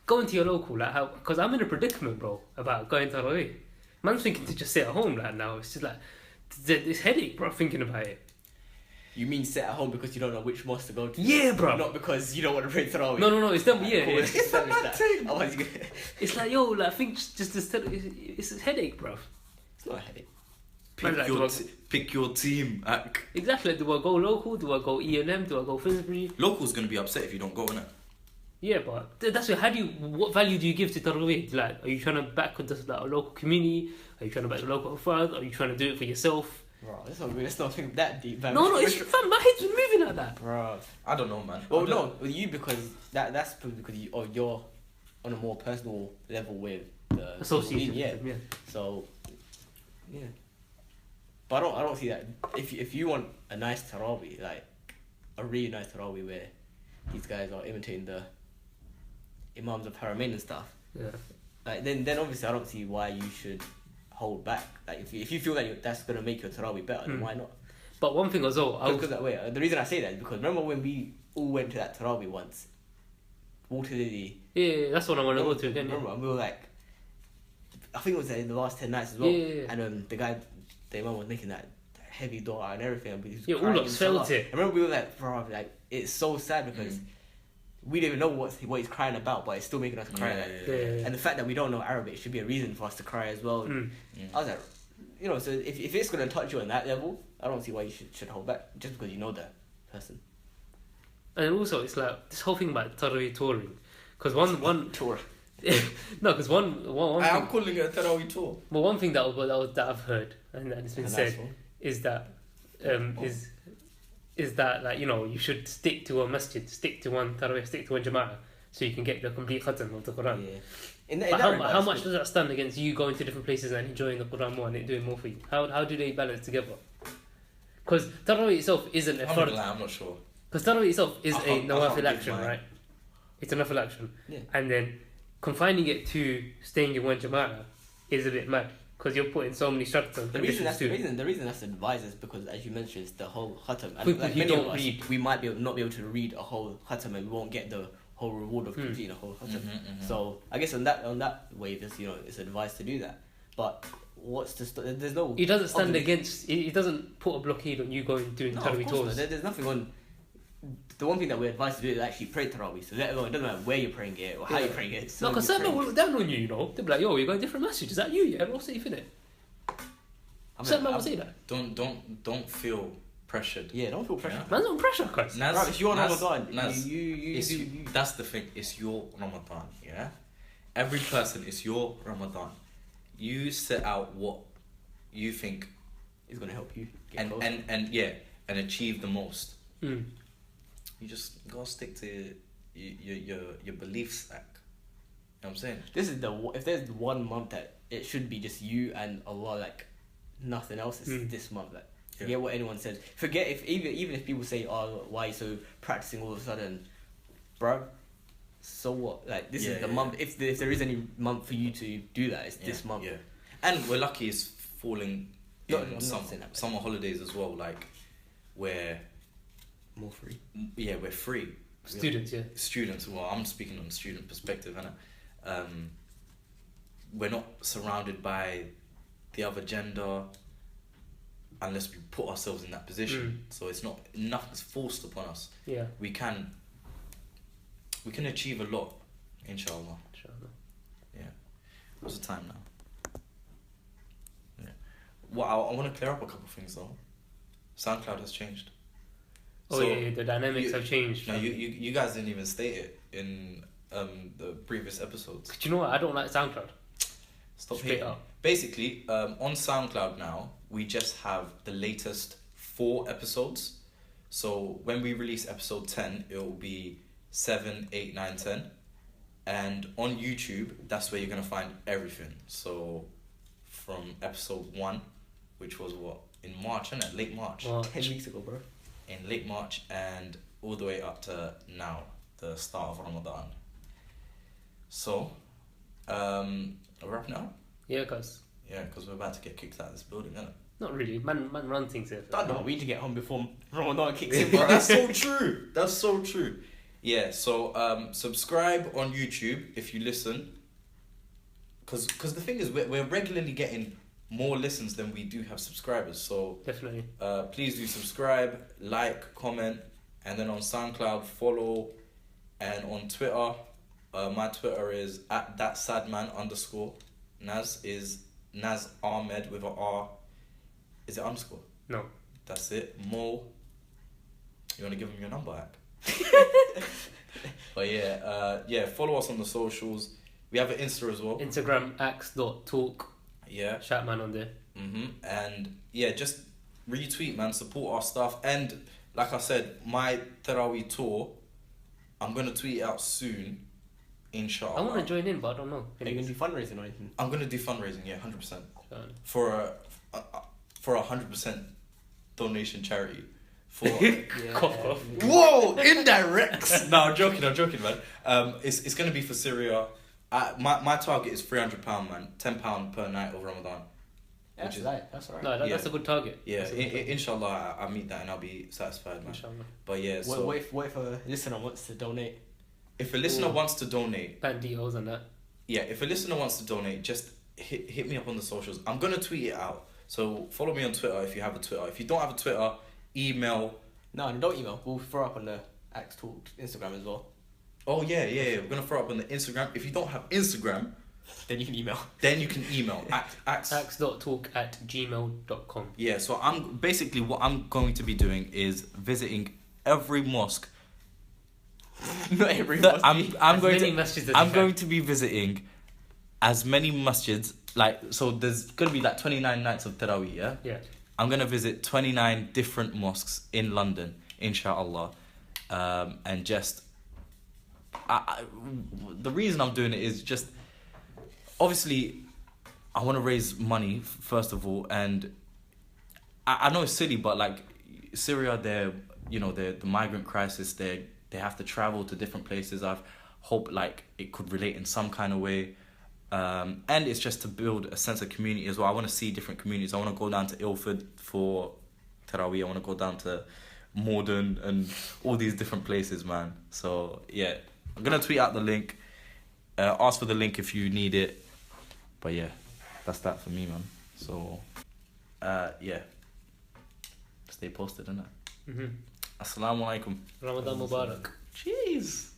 C: going to your local, like how, because I'm in a predicament, bro, about going to Taraweeh. Man's thinking to just sit at home right now. It's just like this headache, bro, thinking about it.
B: You mean sit at home because you don't know which mosque to go to?
C: Yeah, bro.
B: Not because you don't want to pray Tarawih.
C: No, it's them. Yeah,
B: Cool.
C: yeah. It's like, yo, like, I think just it's a headache, bro.
B: It's not a headache.
A: Pick your team.
C: Exactly. Do I go local? Do I go E&M? Do I go Finsbury?
A: Local's gonna be upset if you don't go, innit?
C: Yeah, but that's what. What value do you give to Tarawih? Like, are you trying to back just like a local community? Are you trying to back the local Afrad? Are you trying to do it for yourself?
B: Bro, let's not think that deep. Man.
C: No, it's fam. My head's been moving like that.
B: Bro,
A: I don't know, man.
B: well, no, with you because that's because you're on a more personal level with the
C: Associated.
B: yeah. So, yeah. But I don't see that. If you want a nice Tarawih, like a really nice Tarawih where these guys are imitating the Imams of Haramain and stuff,
C: Yeah.
B: like then obviously I don't see why you should hold back. Like if you feel that that's gonna make your Tarawih better, then why not?
C: But one thing as well,
B: Because that way, the reason I say that is because remember when we all went to that Tarawih once, Water Lily.
C: yeah, that's what I want to go to again. Yeah.
B: Remember, and we were like, I think it was in the last 10 nights as well.
C: Yeah.
B: And the Imam was making that heavy dua and everything. And
C: Yeah, all of us felt it.
B: I remember we were like, bro, like it's so sad because we didn't even know what he's crying about, but it's still making us cry.
C: Yeah.
B: And the fact that we don't know Arabic should be a reason for us to cry as well. I was like, so if it's gonna touch you on that level, I don't see why you should hold back just because you know that person.
C: And also, it's like this whole thing about Tarawih touring, because one
B: Tour.
C: no, because one
A: I'm
C: thing,
A: calling it a Tarawih tour.
C: well, one thing that I've heard and it's been
B: And
C: said
B: that's all.
C: is that is that like you should stick to a masjid, stick to one Tarawih, stick to one Jama'ah, so you can get the complete khatam of the Quran.
B: Yeah. In
C: But how much does that stand against you going to different places and enjoying the Quran more and it doing more for you? How do they balance together? Because Tarawih itself isn't a fard.
A: I'm not sure.
C: Because Tarawih itself is
A: I
C: a
A: can't
C: nawafil
A: give
C: action,
A: mine.
C: right? It's a nawafil action.
B: Yeah.
C: And then confining it to staying in one Jama'ah is a bit mad. Because you're putting so many sharts and
B: The reason
C: conditions
B: the reason that's advised is because, as you mentioned, it's the whole khatam. And
C: People
B: like
C: who
B: many
C: don't
B: of us,
C: read.
B: we might not be able to read a whole khatam, and we won't get the whole reward of completing a whole khatam. So I guess on that way, it's advised to do that. But what's there's no.
C: It doesn't stand against. It doesn't put a blockade on you doing
B: No, of
C: Tarawih
B: course
C: tours.
B: not. There's nothing on. The one thing that we're advised to do is actually pray Tarawih. So it doesn't matter where you're praying it or how you're praying it.
C: No, because some people will look down on you, They'll be like, yo, you're going different message. Is that you? Yeah, we'll see if in it. Some man will say that.
A: Don't feel pressured.
B: Yeah, don't feel pressure.
A: Yeah.
C: Man's on pressure, cuz.
B: Right, it's your Ramadan.
A: You. That's the thing. It's your Ramadan. Yeah. Every person is your Ramadan. You set out what you think
B: is gonna help you
A: and achieve the most.
C: Mm.
A: You just gotta stick to your belief stack. You know what I'm saying?
B: This is if there's 1 month that it should be just you and Allah, like nothing else is this month. Like forget what anyone says. Forget even if people say, oh, why are you so practicing all of a sudden, bro? So what? Like this is the month. If there is any month for you to do that, it's this month.
A: Yeah, and we're lucky it's falling in
B: saying that,
A: summer holidays as well. Like where
B: more free.
A: Yeah, we're free.
C: Students,
A: Students. Well, I'm speaking on student perspective, and we're not surrounded by the other gender unless we put ourselves in that position. So it's not nothing's forced upon us.
C: Yeah.
A: We can achieve a lot, inshallah. Yeah. What's the time now? Yeah. Well, I want to clear up a couple of things though. SoundCloud has changed.
C: Oh, so the dynamics have changed.
A: No, you guys didn't even state it in the previous episodes.
C: Do you know what? I don't like SoundCloud.
A: Stop
C: Straight
A: hating.
C: up.
A: Basically, on SoundCloud now, we just have the latest 4 episodes. So when we release episode 10, it will be 7, 8, 9, 10. And on YouTube, that's where you're going to find everything. So from episode 1, which was in March, isn't it? Late March.
B: 10 weeks ago, bro.
A: In late March and all the way up to now, the start of Ramadan. So, wrapping it up?
C: Yeah, cuz.
A: Yeah, because we're about to get kicked out of this building, isn't it?
C: Not really. Man run things here.
B: No, we need to get home before Ramadan kicks in, bro.
A: That's so true. That's so true. Yeah, so subscribe on YouTube if you listen. Because the thing is, we're regularly getting more listens than we do have subscribers. So
C: definitely.
A: Please do subscribe, like, comment, and then on SoundCloud follow, and on Twitter, my Twitter is @thatsadman_. Naz is Naz Ahmed with a R. Is it underscore?
C: No.
A: That's it. Mo. You want to give him your number, Ak? But yeah, follow us on the socials. We have an Insta as well.
C: Instagram Akhs.talk.
A: Yeah.
C: Shout man on there.
A: And yeah, just retweet, man. Support our stuff. And like I said, my Tarawih tour, I'm gonna tweet it out soon. Inshallah.
C: I want to join in, but I don't know.
B: Are you gonna do fundraising or anything?
A: I'm gonna do fundraising. Yeah, 100%. For a 100% donation charity. For whoa, indirect. No, I'm joking, man. It's gonna be for Syria. My target is £300, man. £10 per night over Ramadan.
B: That's right. That's alright.
C: No, that's a good target.
A: Yeah, inshallah, I meet that and I'll be satisfied, man.
C: Inshallah.
A: But yeah,
B: what if a listener wants to donate?
A: If a listener wants to donate,
C: bank details and that.
A: Yeah, if a listener wants to donate, just hit me up on the socials. I'm gonna tweet it out. So follow me on Twitter if you have a Twitter. If you don't have a Twitter, email.
B: No, don't email. We'll throw up on the Akhs Talk Instagram as well.
A: Oh yeah. We're gonna throw up on the Instagram. If you don't have Instagram,
B: then you can email.
C: Akhs.talk@gmail.com.
A: Yeah. So what I'm going to be doing is visiting every mosque.
B: Not every mosque.
A: I'm going to be visiting as many masjids. So there's gonna be 29 nights of Tarawih.
C: Yeah.
A: I'm gonna visit 29 different mosques in London, inshallah, and just. The reason I'm doing it is just, obviously, I want to raise money first of all, and I know it's silly, but Syria, the migrant crisis, they have to travel to different places. I hope it could relate in some kind of way, and it's just to build a sense of community as well. I want to see different communities. I want to go down to Ilford for Tarawih. I want to go down to Morden and all these different places, man. So yeah. I'm going to tweet out the link. Ask for the link if you need it. But yeah, that's that for me, man. So, yeah. Stay posted, innit? Assalamu alaikum.
C: Ramadan Mubarak.
A: Jeez.